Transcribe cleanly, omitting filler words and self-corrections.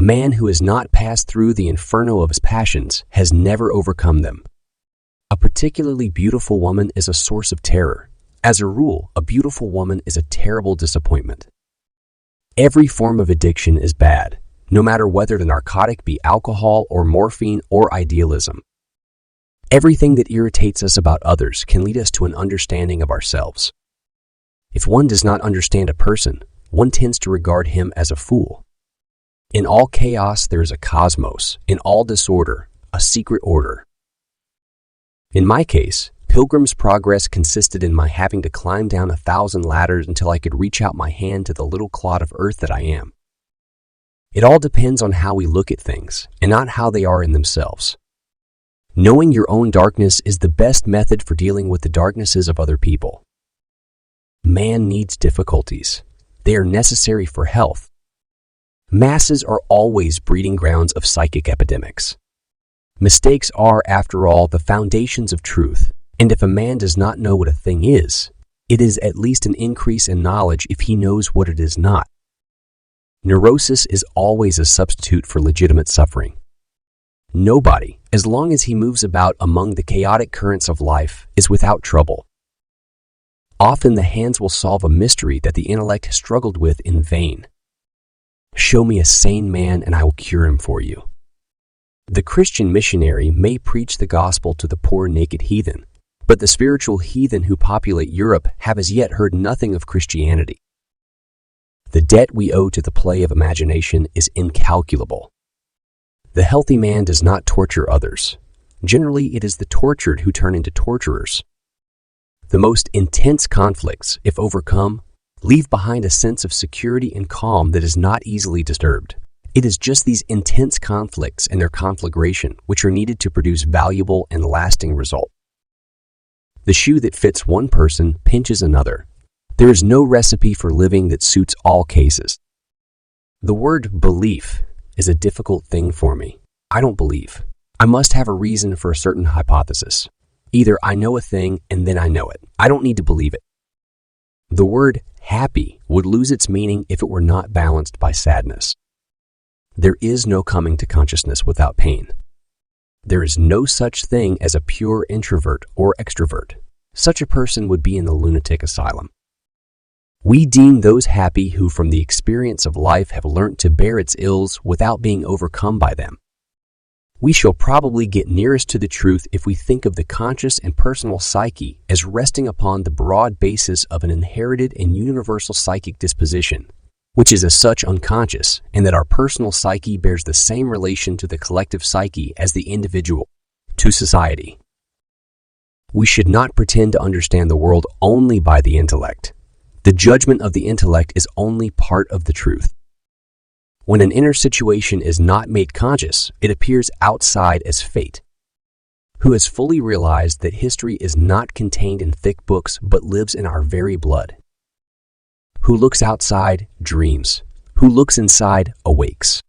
man who has not passed through the inferno of his passions has never overcome them. A particularly beautiful woman is a source of terror. As a rule, a beautiful woman is a terrible disappointment. Every form of addiction is bad, no matter whether the narcotic be alcohol or morphine or idealism. Everything that irritates us about others can lead us to an understanding of ourselves. If one does not understand a person, one tends to regard him as a fool. In all chaos, there is a cosmos. In all disorder, a secret order. In my case, Pilgrim's Progress consisted in my having to climb down 1,000 ladders until I could reach out my hand to the little clod of earth that I am. It all depends on how we look at things, and not how they are in themselves. Knowing your own darkness is the best method for dealing with the darknesses of other people. Man needs difficulties. They are necessary for health. Masses are always breeding grounds of psychic epidemics. Mistakes are, after all, the foundations of truth, and if a man does not know what a thing is, it is at least an increase in knowledge if he knows what it is not. Neurosis is always a substitute for legitimate suffering. Nobody, as long as he moves about among the chaotic currents of life, is without trouble. Often the hands will solve a mystery that the intellect has struggled with in vain. Show me a sane man and I will cure him for you. The Christian missionary may preach the gospel to the poor naked heathen, but the spiritual heathen who populate Europe have as yet heard nothing of Christianity. The debt we owe to the play of imagination is incalculable. The healthy man does not torture others. Generally, it is the tortured who turn into torturers. The most intense conflicts, if overcome, leave behind a sense of security and calm that is not easily disturbed. It is just these intense conflicts and their conflagration which are needed to produce valuable and lasting result. The shoe that fits one person pinches another. There is no recipe for living that suits all cases. The word belief is a difficult thing for me. I don't believe. I must have a reason for a certain hypothesis. Either I know a thing and then I know it. I don't need to believe it. The word happy would lose its meaning if it were not balanced by sadness. There is no coming to consciousness without pain. There is no such thing as a pure introvert or extrovert. Such a person would be in the lunatic asylum. We deem those happy who from the experience of life have learnt to bear its ills without being overcome by them. We shall probably get nearest to the truth if we think of the conscious and personal psyche as resting upon the broad basis of an inherited and universal psychic disposition, which is as such unconscious, and that our personal psyche bears the same relation to the collective psyche as the individual to society. We should not pretend to understand the world only by the intellect. The judgment of the intellect is only part of the truth. When an inner situation is not made conscious, it appears outside as fate. Who has fully realized that history is not contained in thick books but lives in our very blood? Who looks outside, dreams. Who looks inside, awakes.